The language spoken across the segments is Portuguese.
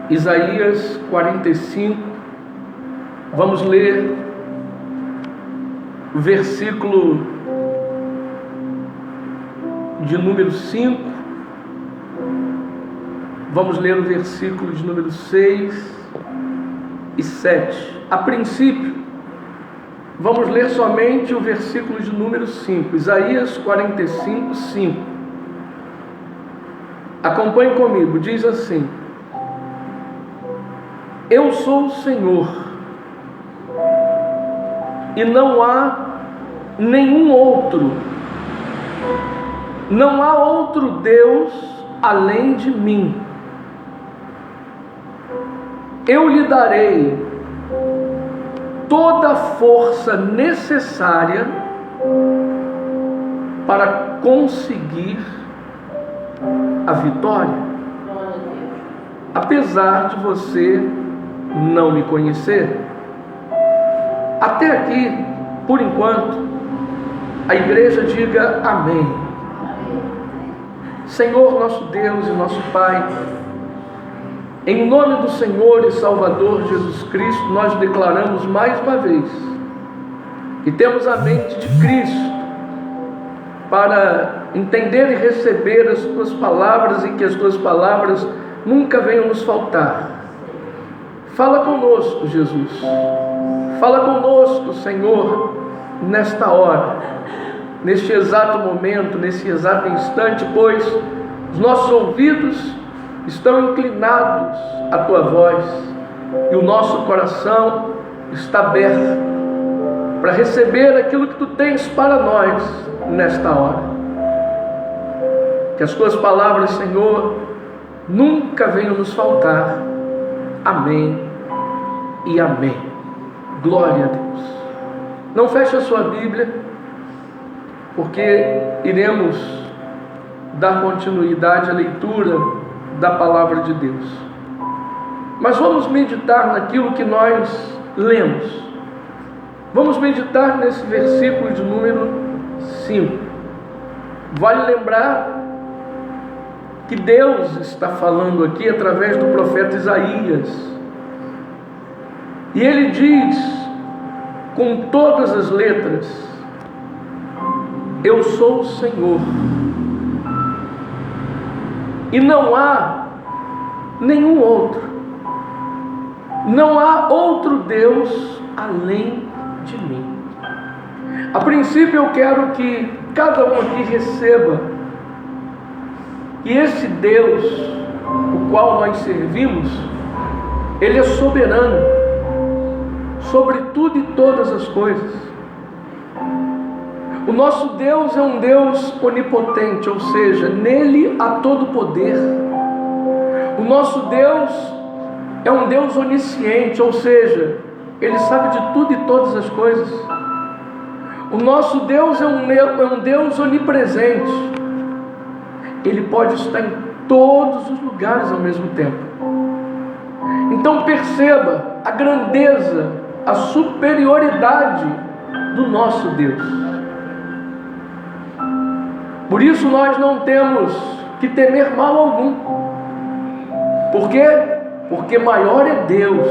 Isaías 45, vamos ler o versículo de número 5, vamos ler o versículo de número 6 e 7. A princípio, vamos ler somente o versículo de número 5, Isaías 45, 5. Acompanhe comigo, diz assim: Eu sou o Senhor, e não há nenhum outro, não há outro Deus além de mim. Eu lhe darei toda a força necessária para conseguir a vitória. Apesar de você não me conhecer. Até aqui, por enquanto, a igreja diga amém. Senhor nosso Deus e nosso Pai, em nome do Senhor e Salvador Jesus Cristo, nós declaramos mais uma vez que temos a mente de Cristo para entender e receber as Tuas palavras e que as Tuas palavras nunca venham nos faltar. Fala conosco, Jesus. Fala conosco, Senhor, nesta hora, neste exato momento, nesse exato instante, pois os nossos ouvidos estão inclinados à Tua voz e o nosso coração está aberto para receber aquilo que Tu tens para nós nesta hora. Que as Tuas palavras, Senhor, nunca venham nos faltar. Amém e amém. Glória a Deus. Não feche a sua Bíblia, porque iremos dar continuidade à leitura da palavra de Deus. Mas vamos meditar naquilo que nós lemos. Vamos meditar nesse versículo de número 5. Vale lembrar que Deus está falando aqui através do profeta Isaías. E ele diz com todas as letras: Eu sou o Senhor, e não há nenhum outro, não há outro Deus além de mim. A princípio eu quero que cada um aqui receba que esse Deus, o qual nós servimos, Ele é soberano sobre tudo e todas as coisas. O nosso Deus é um Deus onipotente, ou seja, nele há todo poder. O nosso Deus é um Deus onisciente, ou seja, Ele sabe de tudo e todas as coisas. O nosso Deus é um Deus onipresente. Ele pode estar em todos os lugares ao mesmo tempo. Então perceba a grandeza, a superioridade do nosso Deus. Por isso nós não temos que temer mal algum. Por quê? Porque maior é Deus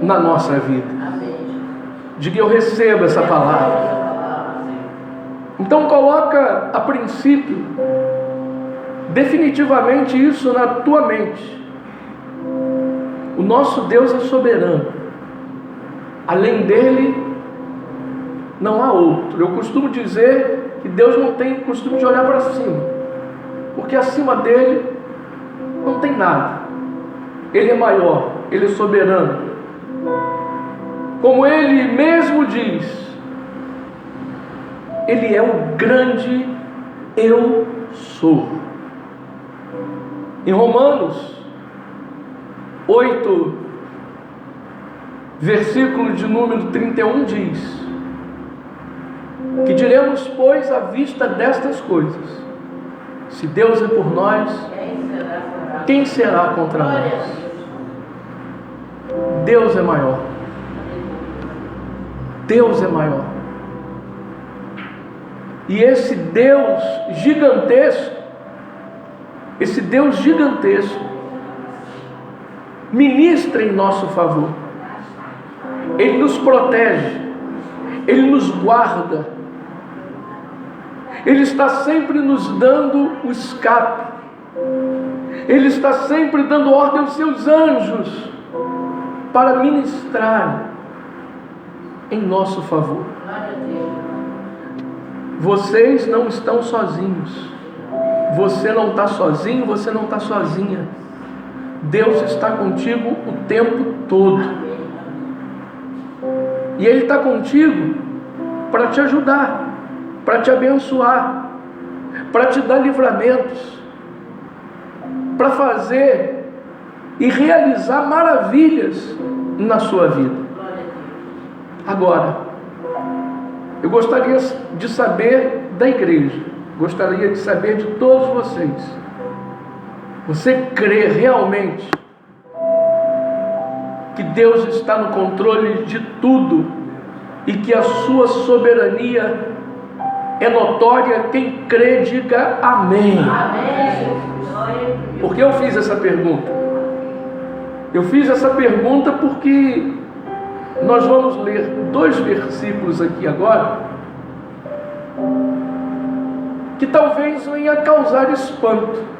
na nossa vida. Diga: eu recebo essa palavra. Então coloca a princípio definitivamente isso na tua mente. O nosso Deus é soberano. Além dele não há outro. Eu costumo dizer que Deus não tem costume de olhar para cima, porque acima dele não tem nada. Ele é maior, Ele é soberano. Como Ele mesmo diz, Ele é o grande Eu Sou. Em Romanos 8, versículo de número 31 diz: Que diremos, pois, à vista destas coisas? Se Deus é por nós, quem será contra nós? Deus é maior. Deus é maior. E esse Deus gigantesco, ministra em nosso favor. Ele nos protege, Ele nos guarda, Ele está sempre nos dando o escape, Ele está sempre dando ordem aos seus anjos para ministrar em nosso favor. Vocês não estão sozinhos, você não está sozinho, você não está sozinha. Deus está contigo o tempo todo, e Ele está contigo para te ajudar, para te abençoar, para te dar livramentos, para fazer e realizar maravilhas na sua vida. Agora, eu gostaria de saber da igreja, gostaria de saber de todos vocês: você crê realmente que Deus está no controle de tudo e que a sua soberania é notória? Quem crê, diga amém. Por que eu fiz essa pergunta? Eu fiz essa pergunta porque nós vamos ler 2 versículos aqui agora que talvez venha causar espanto.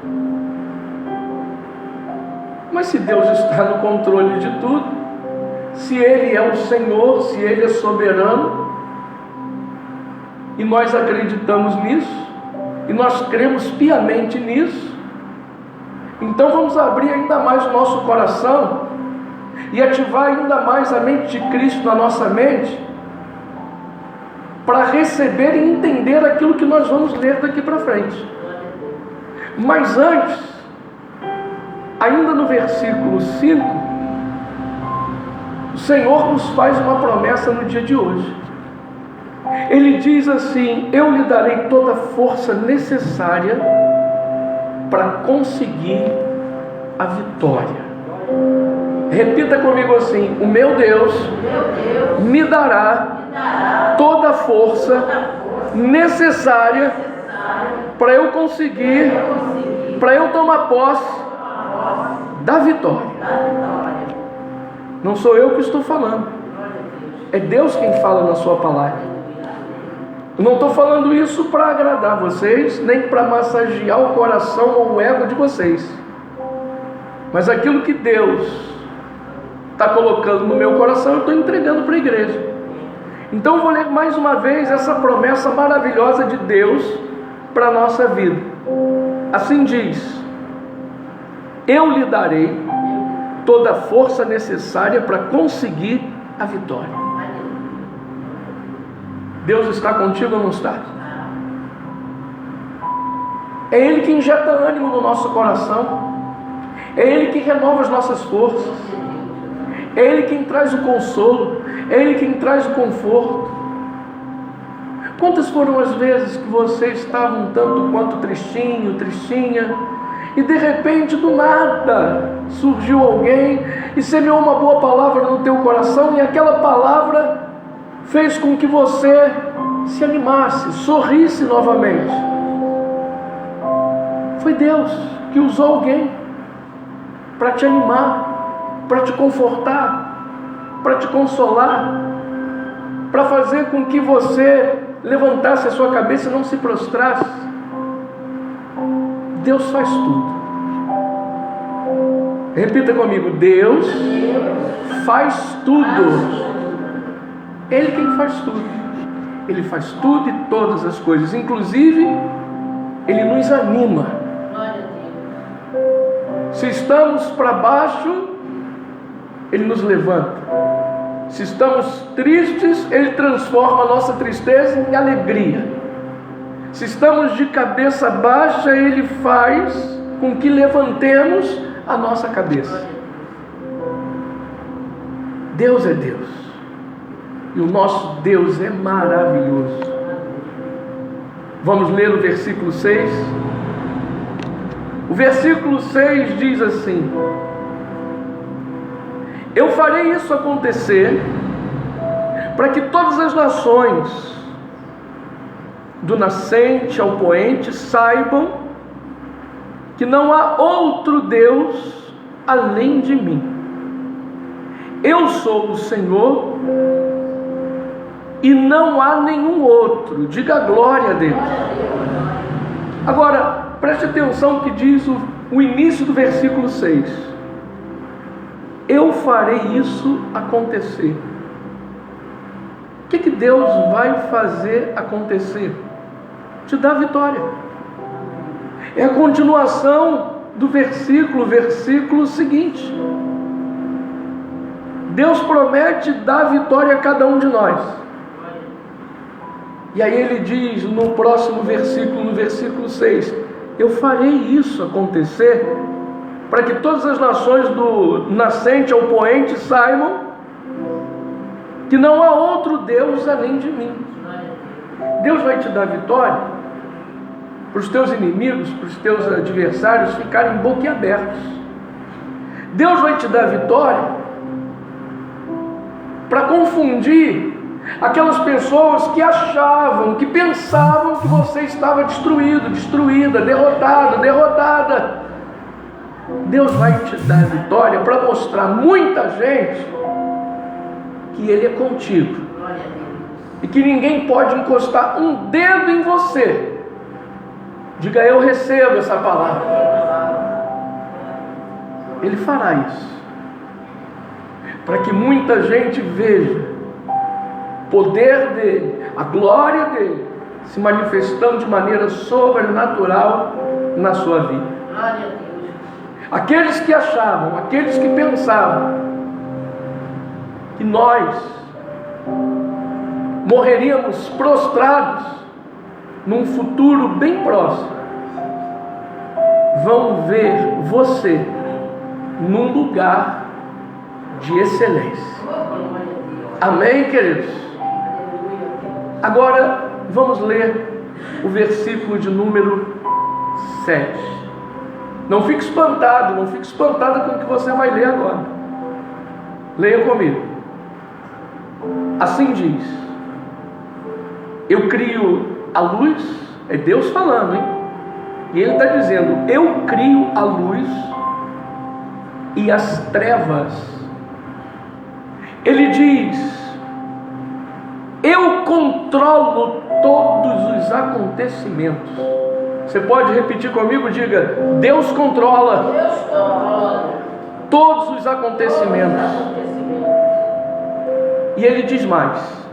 Mas se Deus está no controle de tudo, se Ele é o Senhor, se Ele é soberano, e nós acreditamos nisso, e nós cremos piamente nisso, então vamos abrir ainda mais o nosso coração e ativar ainda mais a mente de Cristo na nossa mente, para receber e entender aquilo que nós vamos ler daqui para frente. Mas antes, ainda no versículo 5, o Senhor nos faz uma promessa no dia de hoje. Ele diz assim: eu lhe darei toda a força necessária para conseguir a vitória. Repita comigo assim: o meu Deus me dará toda a força necessária para eu conseguir, para eu tomar posse da vitória. Não sou eu que estou falando, é Deus quem fala na sua palavra. Eu não estou falando isso para agradar vocês, nem para massagear o coração ou o ego de vocês, mas aquilo que Deus está colocando no meu coração, eu estou entregando para a igreja. Então eu vou ler mais uma vez essa promessa maravilhosa de Deus para a nossa vida. Assim diz: eu lhe darei toda a força necessária para conseguir a vitória. Deus está contigo ou não está? É Ele que injeta ânimo no nosso coração, é Ele que renova as nossas forças, é Ele quem traz o consolo, é Ele quem traz o conforto. Quantas foram as vezes que você estava um tanto quanto tristinho, tristinha, e de repente, do nada, surgiu alguém e semeou uma boa palavra no teu coração, e aquela palavra fez com que você se animasse, sorrisse novamente? Foi Deus que usou alguém para te animar, para te confortar, para te consolar, para fazer com que você levantasse a sua cabeça e não se prostrasse. Deus faz tudo. Repita comigo: Deus faz tudo. Ele quem faz tudo. Ele faz tudo e todas as coisas. Inclusive, Ele nos anima. Se estamos para baixo, Ele nos levanta. Se estamos tristes, Ele transforma a nossa tristeza em alegria. Se estamos de cabeça baixa, Ele faz com que levantemos a nossa cabeça. Deus é Deus. E o nosso Deus é maravilhoso. Vamos ler o versículo 6. O versículo 6 diz assim: eu farei isso acontecer para que todas as nações, do nascente ao poente, saibam que não há outro Deus além de mim. Eu sou o Senhor e não há nenhum outro. Diga a glória a Deus. Agora, preste atenção que diz o início do versículo 6. Eu farei isso acontecer. O que Deus vai fazer acontecer? Te dá vitória. É a continuação do versículo seguinte. Deus promete dar vitória a cada um de nós. E aí ele diz no próximo versículo, no versículo 6, eu farei isso acontecer para que todas as nações do nascente ao poente saibam que não há outro Deus além de mim. Deus vai te dar vitória para os teus inimigos, para os teus adversários ficarem boquiabertos. Deus vai te dar vitória para confundir aquelas pessoas que achavam, que pensavam que você estava destruído, destruída, derrotado, derrotada. Deus vai te dar vitória para mostrar muita gente que Ele é contigo e que ninguém pode encostar um dedo em você. Diga, eu recebo essa palavra. Ele fará isso para que muita gente veja o poder dele, a glória dele se manifestando de maneira sobrenatural na sua vida. Aqueles que achavam, aqueles que pensavam que nós morreríamos prostrados num futuro bem próximo, vão ver você num lugar de excelência. Amém, queridos? Agora vamos ler o versículo de número 7. Não fique espantado, não fique espantada com o que você vai ler agora. Leia comigo. Assim diz: eu crio a luz, é Deus falando, hein? E Ele está dizendo: eu crio a luz e as trevas. Ele diz: eu controlo todos os acontecimentos. Você pode repetir comigo? Diga: Deus controla, todos os acontecimentos. E Ele diz mais: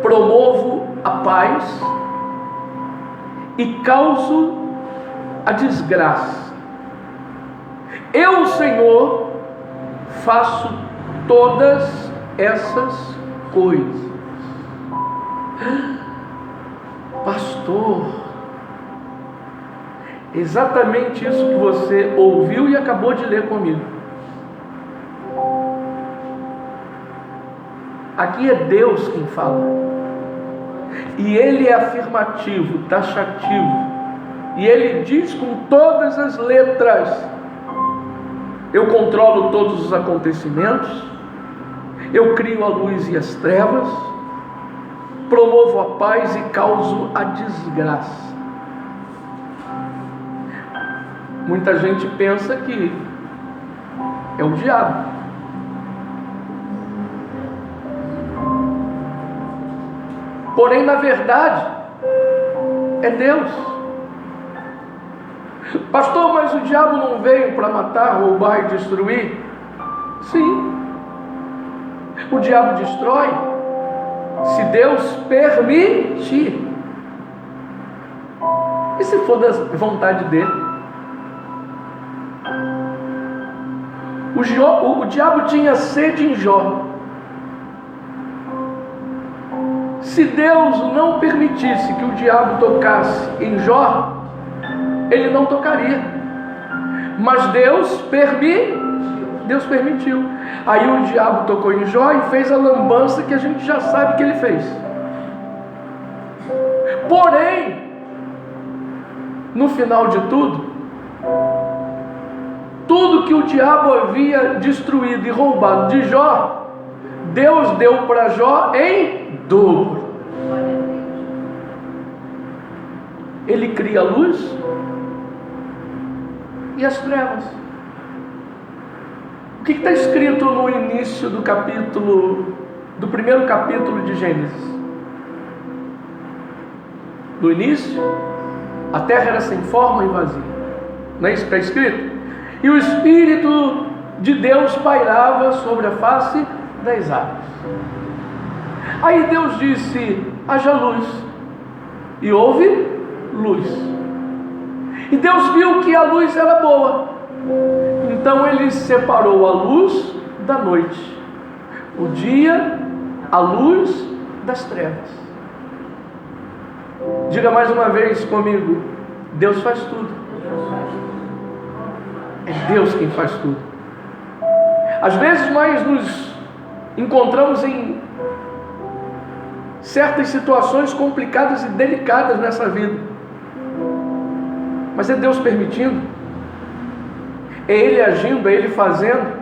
promovo a paz e causo a desgraça. Eu, Senhor, faço todas essas coisas. Pastor, exatamente isso que você ouviu e acabou de ler comigo. Aqui é Deus quem fala. E Ele é afirmativo, taxativo. E Ele diz com todas as letras: eu controlo todos os acontecimentos, eu crio a luz e as trevas, promovo a paz e causo a desgraça. Muita gente pensa que é o diabo. Porém, na verdade, é Deus. Pastor, mas o diabo não veio para matar, roubar e destruir? Sim. O diabo destrói se Deus permitir. E se for da vontade dele? O diabo tinha sede em Jó. Se Deus não permitisse que o diabo tocasse em Jó, ele não tocaria. Mas Deus permitiu. Aí o diabo tocou em Jó e fez a lambança que a gente já sabe que ele fez. Porém, no final de tudo que o diabo havia destruído e roubado de Jó, Deus deu para Jó em dobro. Ele cria a luz e as trevas. O que está escrito no início do primeiro capítulo de Gênesis? No início, a terra era sem forma e vazia. Não é isso que está escrito? E o Espírito de Deus pairava sobre a face das águas. Aí Deus disse: haja luz. E houve luz. E Deus viu que a luz era boa. Então Ele separou a luz da noite, o dia, a luz das trevas. Diga mais uma vez comigo: Deus faz tudo. É Deus quem faz tudo. Às vezes nós nos encontramos em certas situações complicadas e delicadas nessa vida, mas é Deus permitindo, é Ele agindo, é Ele fazendo,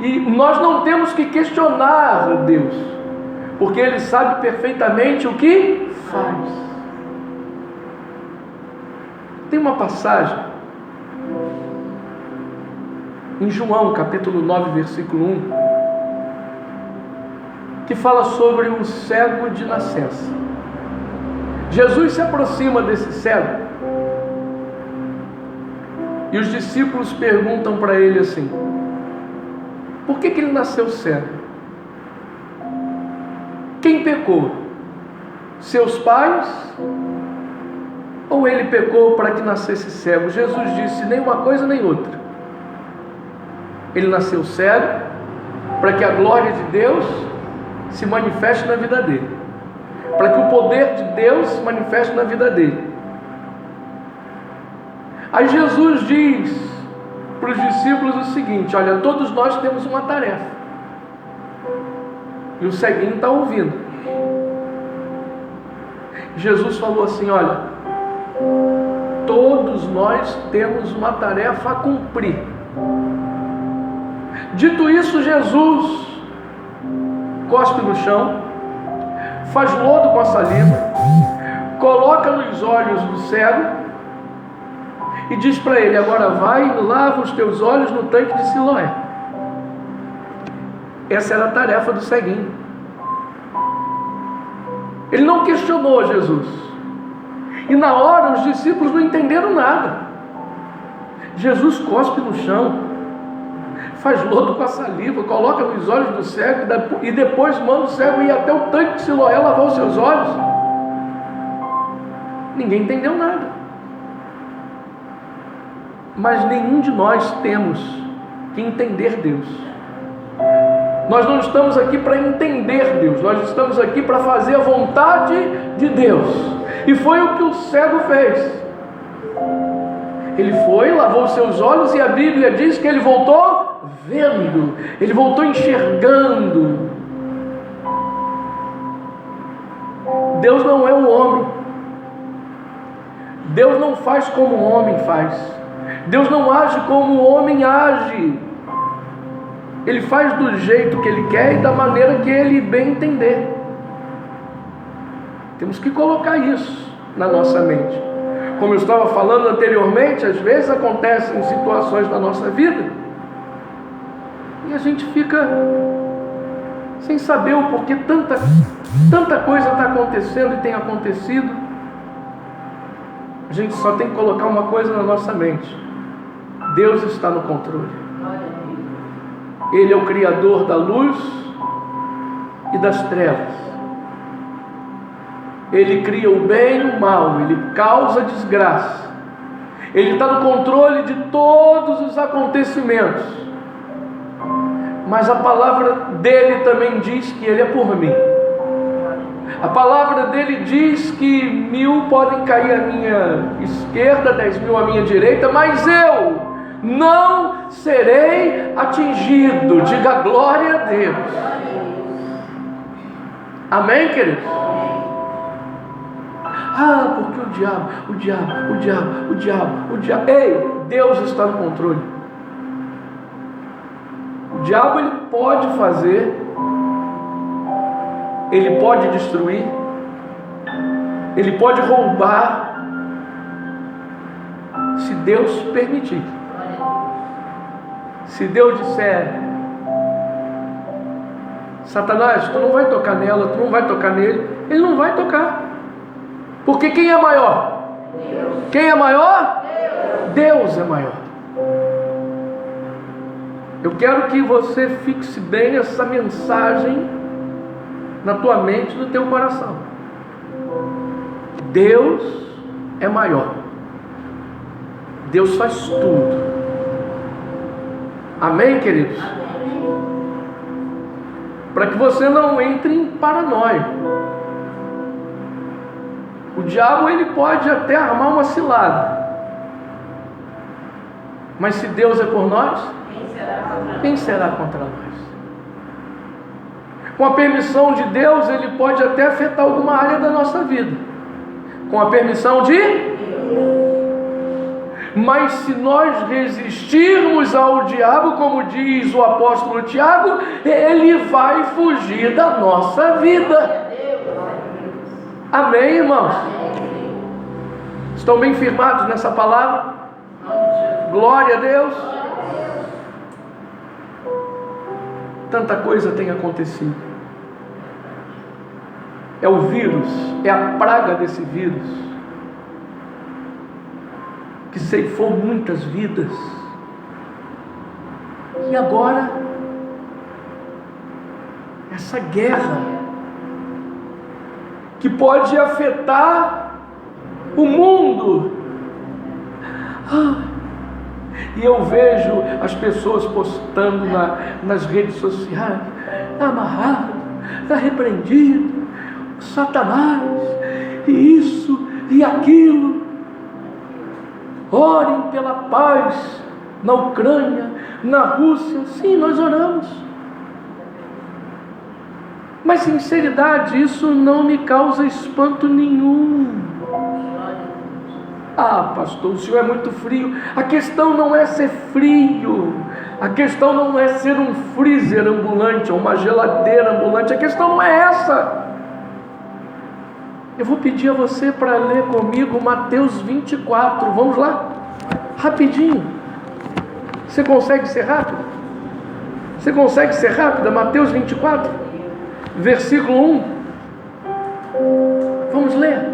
e nós não temos que questionar Deus, porque Ele sabe perfeitamente o que faz. Tem uma passagem em João capítulo 9 versículo 1 que fala sobre um cego de nascença. Jesus se aproxima desse cego e os discípulos perguntam para ele assim: por que ele nasceu cego? Quem pecou? Seus pais? Ou ele pecou para que nascesse cego? Jesus disse: nem uma coisa nem outra. Ele nasceu cego para que a glória de Deus se manifeste na vida dele, para que o poder de Deus se manifeste na vida dele. Aí Jesus diz para os discípulos o seguinte: olha, todos nós temos uma tarefa. E o ceguinho está ouvindo. Jesus falou assim: olha, todos nós temos uma tarefa a cumprir. Dito isso, Jesus cospe no chão, faz lodo com a saliva, coloca nos olhos do cego e diz para ele: agora vai e lava os teus olhos no tanque de Siloé. Essa era a tarefa do ceguinho. Ele não questionou Jesus. E na hora os discípulos não entenderam nada. Jesus cospe no chão, faz lodo com a saliva, coloca nos olhos do cego e depois manda o cego ir até o tanque de Siloé lavar os seus olhos. Ninguém entendeu nada. Mas nenhum de nós temos que entender Deus. Nós não estamos aqui para entender Deus, nós estamos aqui para fazer a vontade de Deus. E foi o que o cego fez. Ele foi, lavou os seus olhos e a Bíblia diz que ele voltou vendo, ele voltou enxergando. Deus não é um homem. Deus não faz como o homem faz. Deus não age como o homem age. Ele faz do jeito que Ele quer e da maneira que Ele bem entender. Temos que colocar isso na nossa mente. Como eu estava falando anteriormente, às vezes acontecem situações na nossa vida e a gente fica sem saber o porquê tanta coisa está acontecendo e tem acontecido. A gente só tem que colocar uma coisa na nossa mente: Deus está no controle. Ele é o Criador da luz e das trevas. Ele cria o bem e o mal, Ele causa desgraça. Ele está no controle de todos os acontecimentos. Mas a palavra dele também diz que Ele é por mim. A palavra dele diz que 1000 podem cair à minha esquerda, 10.000 à minha direita, mas eu não serei atingido. Diga glória a Deus. Amém, queridos? Ah, porque o diabo. Ei, Deus está no controle. O diabo, ele pode fazer, ele pode destruir, ele pode roubar, se Deus permitir. Se Deus disser: Satanás, tu não vai tocar nela, tu não vai tocar nele, ele não vai tocar. Porque quem é maior? Deus. Quem é maior? Deus é maior. Eu quero que você fixe bem essa mensagem na tua mente e no teu coração. Deus é maior. Deus faz tudo. Amém, queridos? Para que você não entre em paranoia. O diabo, ele pode até armar uma cilada. Mas se Deus é por nós, quem será contra nós? Com a permissão de Deus, ele pode até afetar alguma área da nossa vida. Com a permissão de Deus. Mas se nós resistirmos ao diabo, como diz o apóstolo Tiago, ele vai fugir da nossa vida. Amém, irmãos? Estão bem firmados nessa palavra? Glória a Deus. Tanta coisa tem acontecido. É o vírus, é a praga desse vírus que ceifou muitas vidas. E agora, essa guerra que pode afetar o mundo. E eu vejo as pessoas postando nas redes sociais: está amarrado, está repreendido, Satanás, e isso e aquilo. Orem pela paz na Ucrânia, na Rússia. Sim, nós oramos. Mas sinceridade, isso não me causa espanto nenhum. Ah, pastor, o senhor é muito frio. A questão não é ser frio. A questão não é ser um freezer ambulante ou uma geladeira ambulante. A questão não é essa. Eu vou pedir a você para ler comigo Mateus 24. Vamos lá? Rapidinho. Você consegue ser rápido? Você consegue ser rápida? Mateus 24, versículo 1. Vamos ler.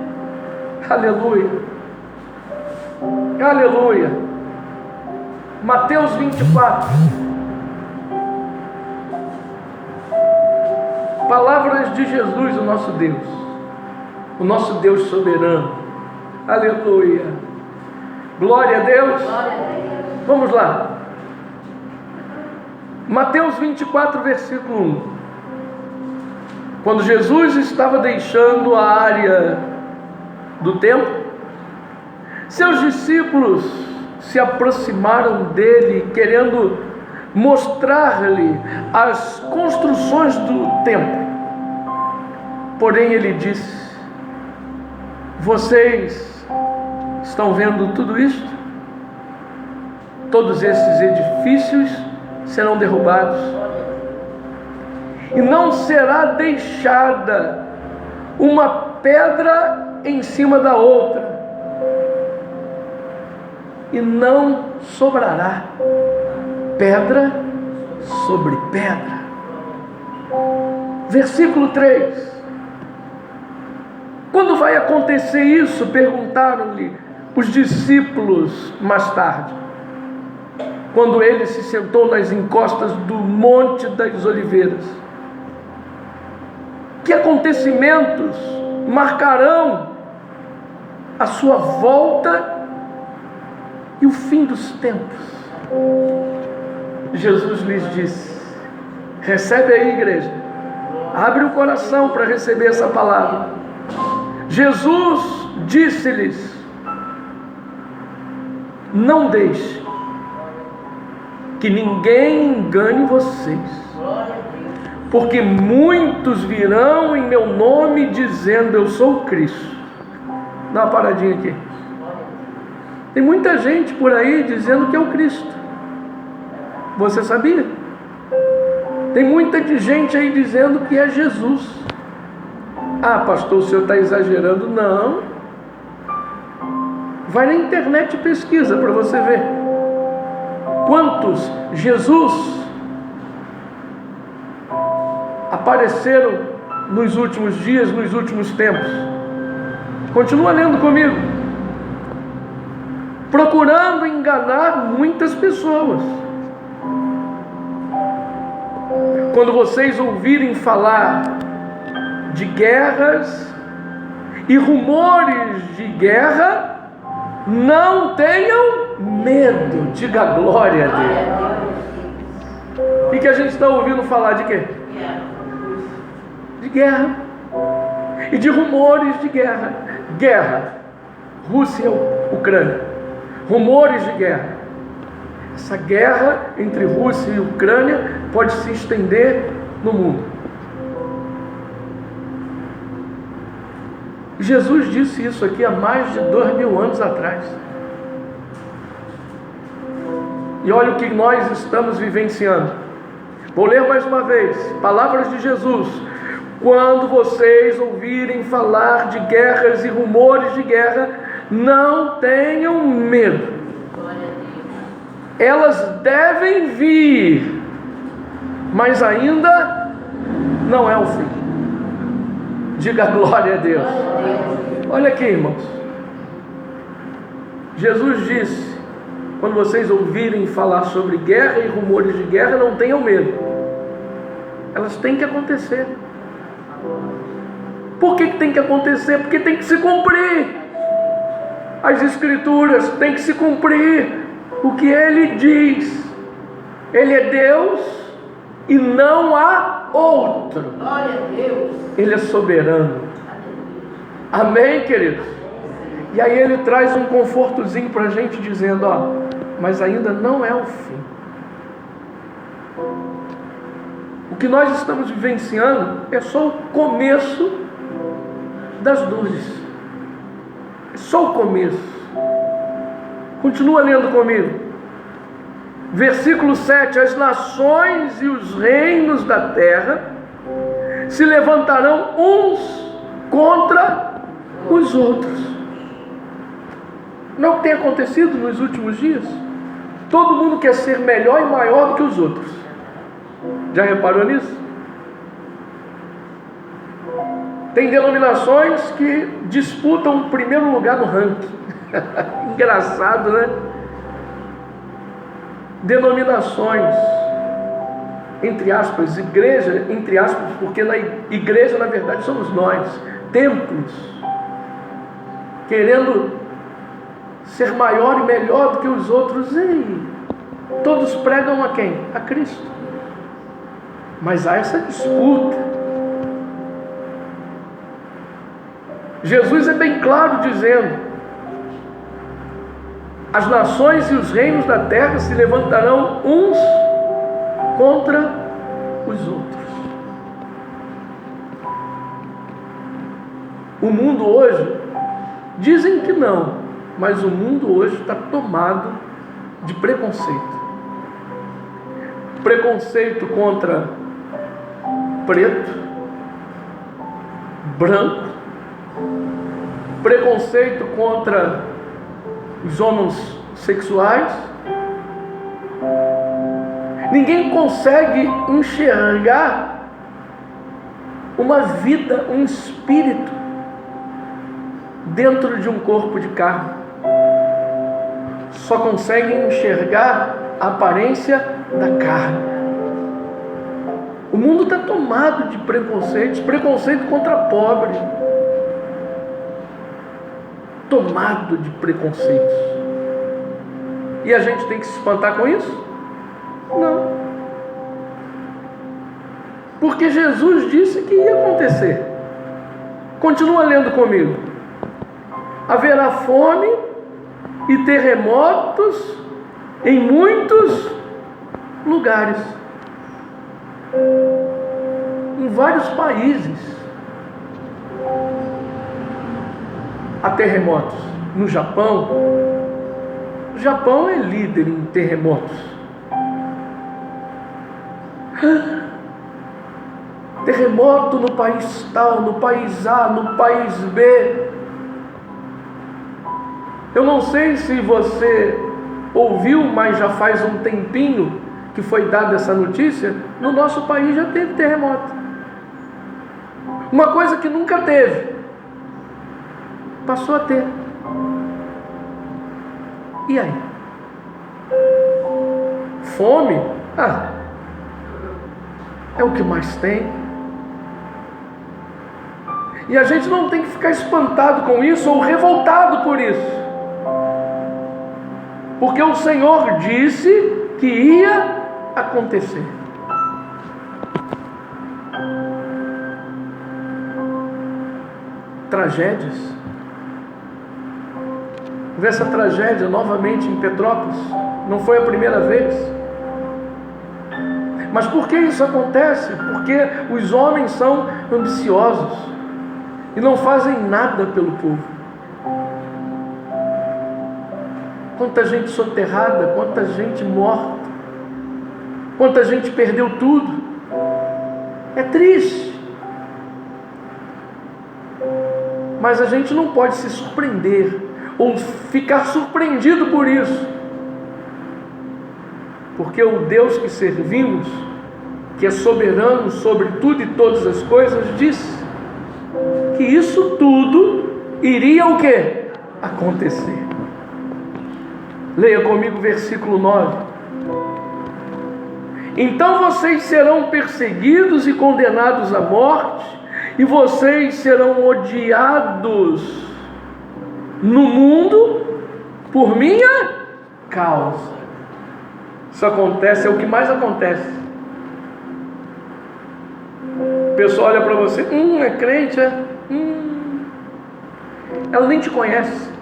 Aleluia. Aleluia. Mateus 24. Palavras de Jesus, o nosso Deus. O nosso Deus soberano. Aleluia. Glória a Deus. Vamos lá. Mateus 24, versículo 1. Quando Jesus estava deixando a área do templo, seus discípulos se aproximaram dele, querendo mostrar-lhe as construções do templo. Porém ele disse: vocês estão vendo tudo isto? Todos esses edifícios serão derrubados, e não será deixada uma pedra em cima da outra, e não sobrará pedra sobre pedra. Versículo 3. Quando vai acontecer isso? Perguntaram-lhe os discípulos mais tarde, quando ele se sentou nas encostas do Monte das Oliveiras. Que acontecimentos marcarão a sua volta e o fim dos tempos? Jesus lhes disse: recebe aí, igreja, abre o coração para receber essa palavra. Jesus disse-lhes: não deixe que ninguém engane vocês, porque muitos virão em meu nome dizendo: eu sou o Cristo. Dá uma paradinha aqui. Tem muita gente por aí dizendo que é o Cristo. Você sabia? Tem muita gente aí dizendo que é Jesus. Ah, pastor, o senhor está exagerando. Não. Vai na internet e pesquisa para você ver. quantos Jesus apareceram nos últimos dias, nos últimos tempos. Continua lendo comigo. Procurando enganar muitas pessoas. Quando vocês ouvirem falar de guerras e rumores de guerra, não tenham medo. Diga glória a Deus. O que a gente está ouvindo falar de quê? De guerra e de rumores de guerra. Guerra, Rússia e Ucrânia, rumores de guerra. Essa guerra entre Rússia e Ucrânia pode se estender no mundo. Jesus disse isso aqui há mais de 2000 anos atrás. E olha o que nós estamos vivenciando. Vou ler mais uma vez, palavras de Jesus. Quando vocês ouvirem falar de guerras e rumores de guerra, não tenham medo. Elas devem vir, mas ainda não é o fim. Diga glória a Deus. Olha aqui, irmãos. Jesus disse: quando vocês ouvirem falar sobre guerra e rumores de guerra, não tenham medo. Elas têm que acontecer. Por que tem que acontecer? Porque tem que se cumprir. As Escrituras têm que se cumprir. O que Ele diz. Ele é Deus e não há outro. Glória a Deus. Ele é soberano. Amém, queridos? E aí Ele traz um confortozinho para a gente, dizendo: ó, mas ainda não é o fim. O que nós estamos vivenciando é só o começo das dores. É só o começo. Continua lendo comigo. Versículo 7. As nações e os reinos da terra se levantarão uns contra os outros. Não tem acontecido nos últimos dias? Todo mundo quer ser melhor e maior do que os outros. Já reparou nisso? Tem denominações que disputam o primeiro lugar no ranking. Engraçado, né? Denominações, entre aspas, igreja, entre aspas, porque na igreja, na verdade, somos nós. Templos, querendo ser maior e melhor do que os outros. E todos pregam a quem? A Cristo. Mas há essa disputa. Jesus é bem claro dizendo: as nações e os reinos da terra se levantarão uns contra os outros. O mundo hoje, dizem que não, mas o mundo hoje está tomado de preconceito. Preconceito contra preto, branco, preconceito contra os homossexuais. Ninguém consegue enxergar uma vida, um espírito dentro de um corpo de carne. Só conseguem enxergar a aparência da carne. O mundo está tomado de preconceitos, preconceito contra pobre, tomado de preconceitos. E a gente tem que se espantar com isso? Não. Porque Jesus disse que ia acontecer. Continua lendo comigo. Haverá fome e terremotos em muitos lugares. Em vários países há terremotos. No Japão, o Japão é líder em terremotos. Terremoto no país tal, no país A, no país B. Eu não sei se você ouviu, mas já faz um tempinho que foi dada essa notícia, no nosso país já teve terremoto. Uma coisa que nunca teve, passou a ter. E aí? Fome? É o que mais tem. E a gente não tem que ficar espantado com isso ou revoltado por isso. Porque o Senhor disse que ia acontecer. Tragédias. Vê essa tragédia novamente em Petrópolis. Não foi a primeira vez. Mas por que isso acontece? Porque os homens são ambiciosos e não fazem nada pelo povo. Quanta gente soterrada, quanta gente morta, quanta gente perdeu tudo. É triste. Mas a gente não pode se surpreender ou ficar surpreendido por isso. Porque o Deus que servimos, que é soberano sobre tudo e todas as coisas, disse que isso tudo iria o quê? Acontecer. Leia comigo o versículo 9. Então vocês serão perseguidos e condenados à morte, e vocês serão odiados no mundo por minha causa. Isso acontece, é o que mais acontece. O pessoal olha para você, é crente, ela nem te conhece.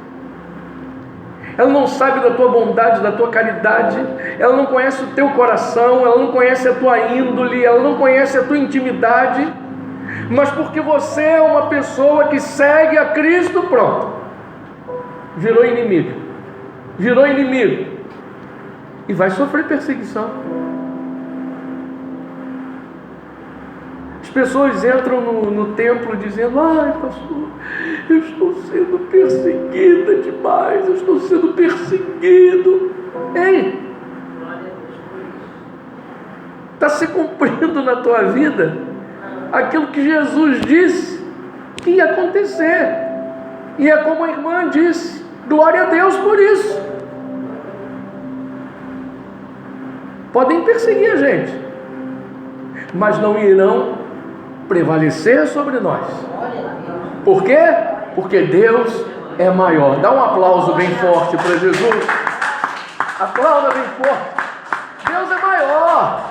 Ela não sabe da tua bondade, da tua caridade. Ela não conhece o teu coração. Ela não conhece a tua índole. Ela não conhece a tua intimidade. Mas porque você é uma pessoa que segue a Cristo, pronto, virou inimigo. Virou inimigo. E vai sofrer perseguição. As pessoas entram no templo dizendo: ai, pastor, eu estou sendo perseguida demais, eu estou sendo perseguido. Ei, está se cumprindo na tua vida aquilo que Jesus disse que ia acontecer. E é como a irmã disse: glória a Deus por isso. Podem perseguir a gente, mas não irão prevalecer sobre nós. Por quê? Porque Deus é maior. Dá um aplauso bem forte para Jesus. Aplauda bem forte. Deus é maior.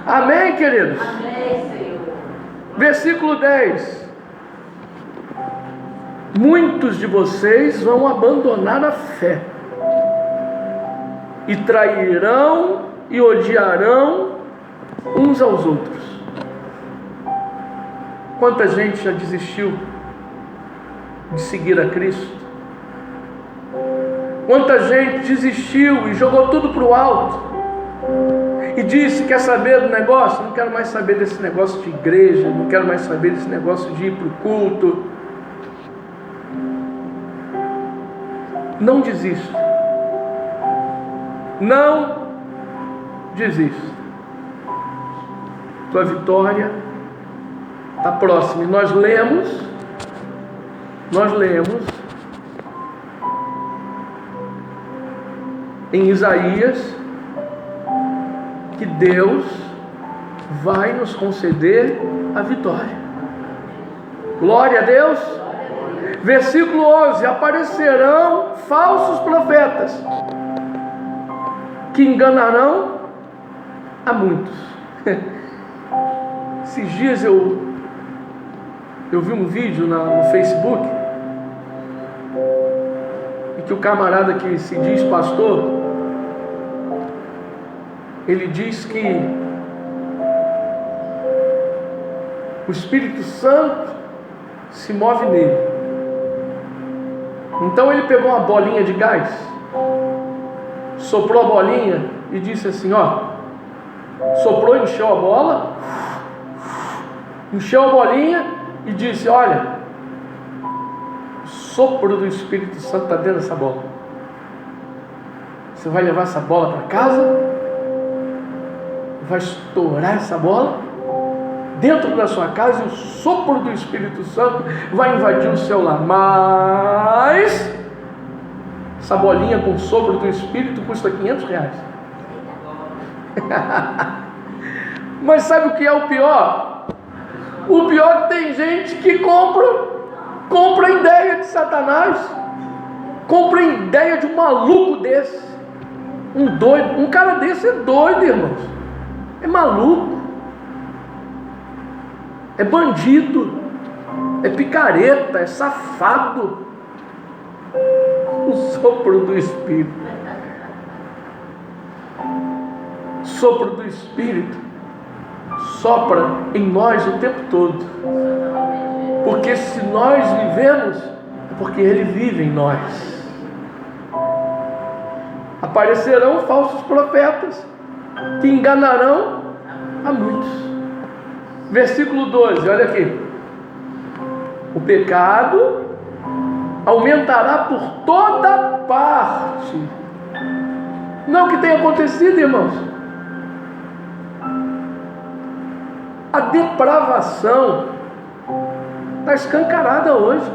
Amém, queridos? Amém, Senhor. Versículo 10. Muitos de vocês vão abandonar a fé e trairão e odiarão uns aos outros. Quanta gente já desistiu de seguir a Cristo? Quanta gente desistiu e jogou tudo para o alto e disse: quer saber do negócio? Não quero mais saber desse negócio de igreja, não quero mais saber desse negócio de ir para o culto. Não desista. Não desista. Tua vitória está próxima. E nós lemos em Isaías que Deus vai nos conceder a vitória. Glória a Deus. Versículo 11: aparecerão falsos profetas que enganarão a muitos. Esses dias eu vi um vídeo no Facebook em que o camarada que se diz pastor, ele diz que o Espírito Santo se move nele. Então ele pegou uma bolinha de gás, soprou a bolinha e disse assim, soprou, encheu a bola, encheu a bolinha e disse: olha, o sopro do Espírito Santo está dentro dessa bola. Você vai levar essa bola para casa? Vai estourar essa bola dentro da sua casa e o sopro do Espírito Santo vai invadir o seu lar. Mas essa bolinha com o sopro do Espírito custa R$500. Mas sabe o que é o pior? O pior é que tem gente que compra a ideia de Satanás, compra a ideia de um maluco desse, um doido. Um cara desse é doido, irmãos, é maluco, é bandido, é picareta, é safado. O sopro do Espírito, sopro do Espírito sopra em nós o tempo todo, porque se nós vivemos, é porque Ele vive em nós. Aparecerão falsos profetas que enganarão a muitos. Versículo 12, olha aqui. O pecado aumentará por toda parte. Não é o que tem acontecido, irmãos. A depravação está escancarada hoje.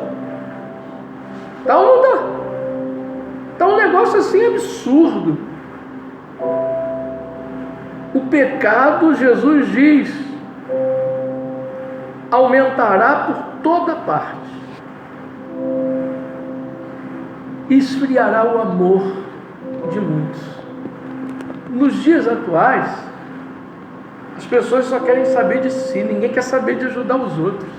Está ou não está? Está um negócio assim absurdo. O pecado, Jesus diz, aumentará por toda parte. Esfriará o amor de muitos. Nos dias atuais, as pessoas só querem saber de si, ninguém quer saber de ajudar os outros,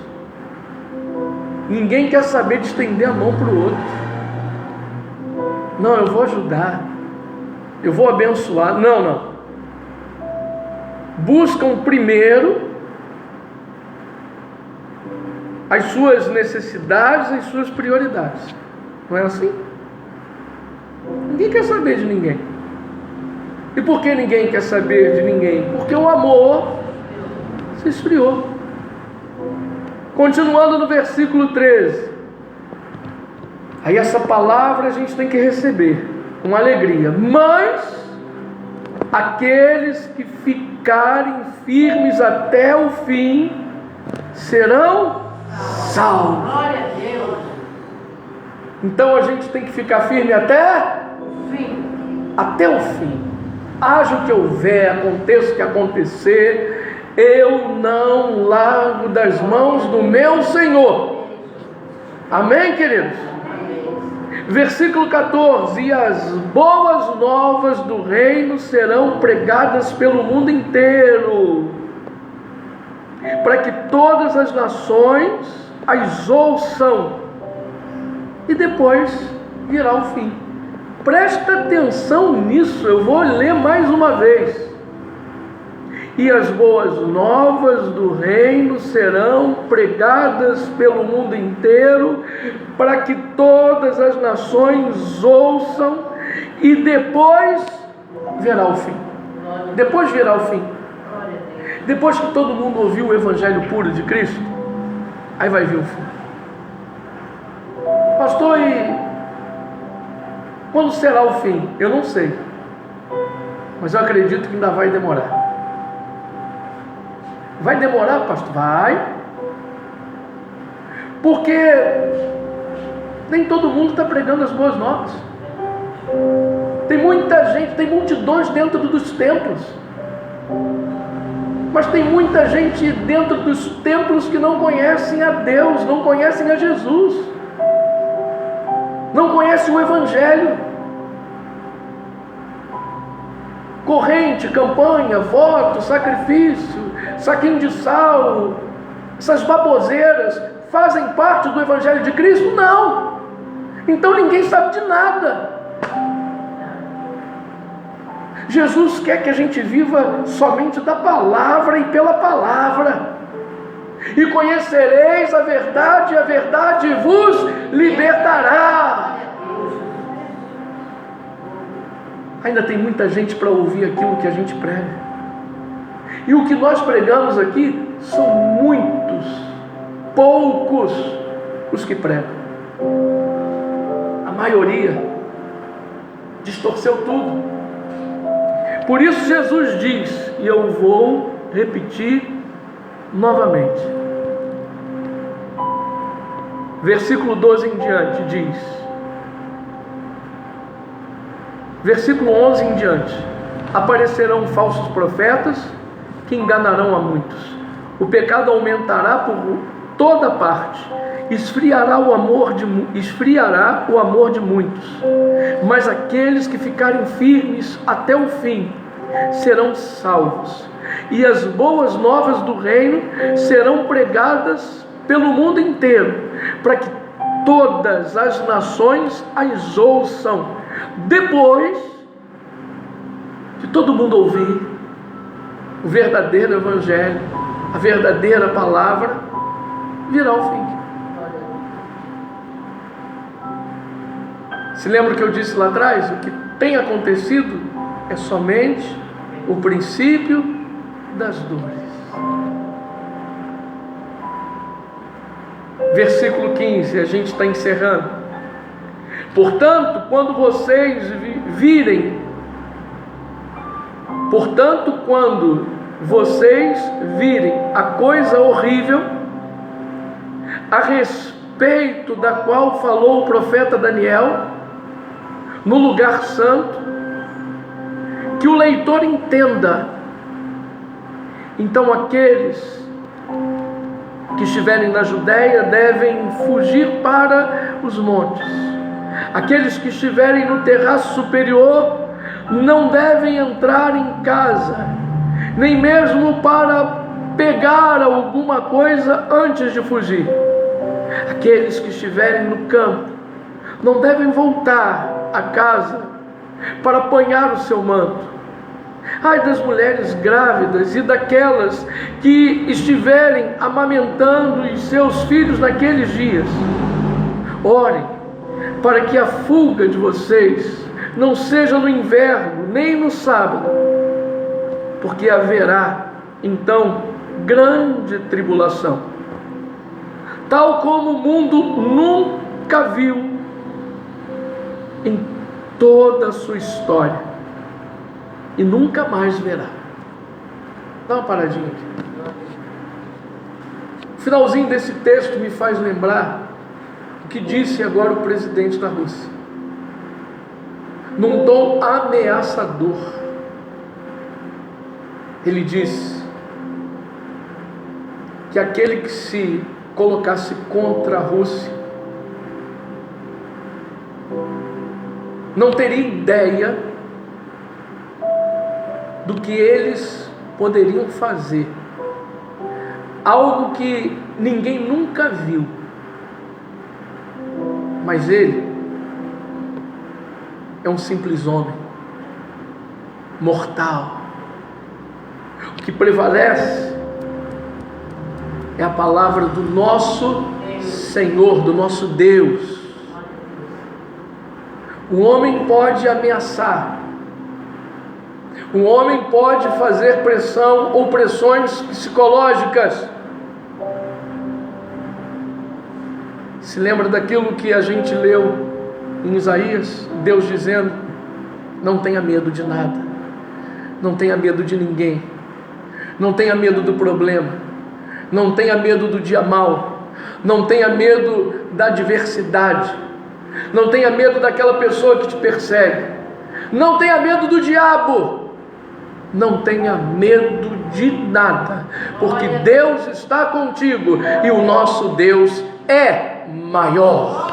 ninguém quer saber de estender a mão para o outro. Não, eu vou ajudar, eu vou abençoar. Não. Buscam primeiro as suas necessidades, as suas prioridades. Não é assim? Ninguém quer saber de ninguém. E por que ninguém quer saber de ninguém? Porque o amor se esfriou. Continuando no versículo 13. Aí essa palavra a gente tem que receber com alegria. Mas aqueles que ficarem firmes até o fim serão salvos. Glória a Deus. Então a gente tem que ficar firme até o fim. Até o fim. Haja o que houver, aconteça o que acontecer, eu não largo das mãos do meu Senhor. Amém, queridos? Versículo 14. E as boas novas do reino serão pregadas pelo mundo inteiro, para que todas as nações as ouçam, e depois virá o fim. Presta atenção nisso, eu vou ler mais uma vez. E as boas novas do reino serão pregadas pelo mundo inteiro, para que todas as nações ouçam, e depois virá o fim. Depois virá o fim. Depois que todo mundo ouviu o evangelho puro de Cristo, aí vai vir o fim. Pastor, e quando será o fim? Eu não sei, mas eu acredito que ainda vai demorar. Vai demorar, pastor? Vai. Porque nem todo mundo está pregando as boas novas. Tem muita gente, tem multidões dentro dos templos, mas tem muita gente dentro dos templos que não conhecem a Deus, não conhecem a Jesus, não conhecem o Evangelho. Corrente, campanha, voto, sacrifício, saquinho de sal, essas baboseiras fazem parte do Evangelho de Cristo? Não. Então ninguém sabe de nada. Jesus quer que a gente viva somente da palavra e pela palavra. E conhecereis a verdade vos libertará. Ainda tem muita gente para ouvir aquilo que a gente prega. E o que nós pregamos aqui são muitos, poucos os que pregam. A maioria distorceu tudo. Por isso Jesus diz, e eu vou repetir novamente. Versículo 12 em diante diz, versículo 11 em diante: aparecerão falsos profetas que enganarão a muitos. O pecado aumentará por toda parte, esfriará o amor de muitos. Mas aqueles que ficarem firmes até o fim serão salvos. E as boas novas do reino serão pregadas pelo mundo inteiro, para que todas as nações as ouçam. Depois de todo mundo ouvir o verdadeiro evangelho, a verdadeira palavra, virá o fim. Se lembra que eu disse lá atrás? O que tem acontecido é somente o princípio das dores. Versículo 15, a gente está encerrando. Portanto, quando vocês virem a coisa horrível a respeito da qual falou o profeta Daniel no lugar santo, que o leitor entenda. Então aqueles que estiverem na Judéia devem fugir para os montes. Aqueles que estiverem no terraço superior não devem entrar em casa, nem mesmo para pegar alguma coisa antes de fugir. Aqueles que estiverem no campo não devem voltar a casa para apanhar o seu manto. Ai das mulheres grávidas e daquelas que estiverem amamentando os seus filhos naqueles dias. Orem para que a fuga de vocês não seja no inverno, nem no sábado, porque haverá então grande tribulação, tal como o mundo nunca viu em toda a sua história, e nunca mais verá. Dá uma paradinha aqui. O finalzinho desse texto me faz lembrar o que disse agora o presidente da Rússia, num tom ameaçador. Ele disse que aquele que se colocasse contra a Rússia não teria ideia do que eles poderiam fazer, algo que ninguém nunca viu. Mas ele é um simples homem, mortal. O que prevalece é a palavra do nosso Senhor, do nosso Deus. O homem pode ameaçar, o homem pode fazer pressão ou pressões psicológicas. Se lembra daquilo que a gente leu em Isaías? Deus dizendo: não tenha medo de nada, não tenha medo de ninguém, não tenha medo do problema, não tenha medo do dia mau, não tenha medo da adversidade, não tenha medo daquela pessoa que te persegue, não tenha medo do diabo, não tenha medo de nada, porque Deus está contigo e o nosso Deus é maior.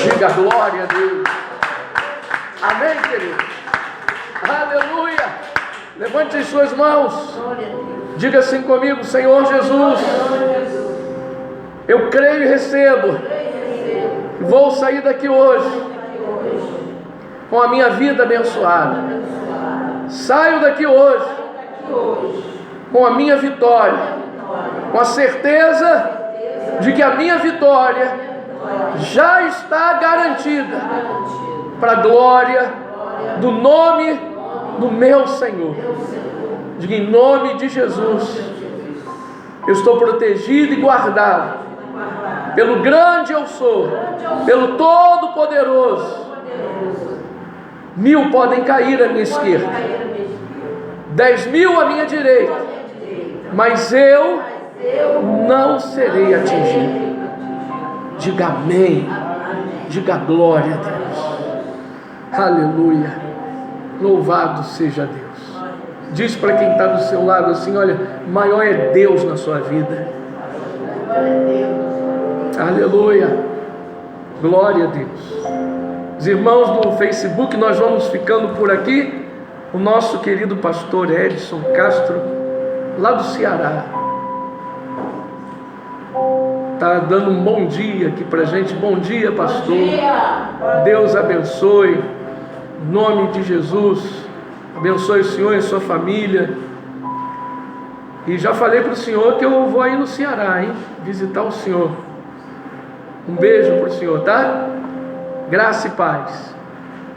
Diga glória a Deus. Amém, querido? Aleluia. Levante as suas mãos. Diga assim comigo: Senhor Jesus, eu creio e recebo. Vou sair daqui hoje com a minha vida abençoada. Saio daqui hoje com a minha vitória, com a certeza de que a minha vitória já está garantida, para a glória do nome do meu Senhor. Diga: em nome de Jesus, eu estou protegido e guardado pelo grande eu sou, pelo Todo-Poderoso. 1000 podem cair à minha esquerda, 10.000 à minha direita, mas eu não serei atingido. Diga amém. Diga glória a Deus. Aleluia. Louvado seja Deus. Diz para quem está do seu lado assim: olha, maior é Deus na sua vida. Aleluia. Glória a Deus. Os irmãos do Facebook, nós vamos ficando por aqui. O nosso querido pastor Edson Castro, lá do Ceará, está dando um bom dia aqui para a gente. Bom dia, pastor. Bom dia. Deus abençoe. Em nome de Jesus. Abençoe o senhor e a sua família. E já falei para o senhor que eu vou aí no Ceará, hein? Visitar o senhor. Um beijo para o senhor, tá? Graça e paz.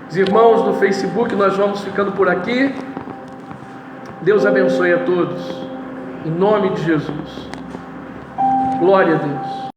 Os irmãos do Facebook, nós vamos ficando por aqui. Deus abençoe a todos. Em nome de Jesus. Glória a Deus.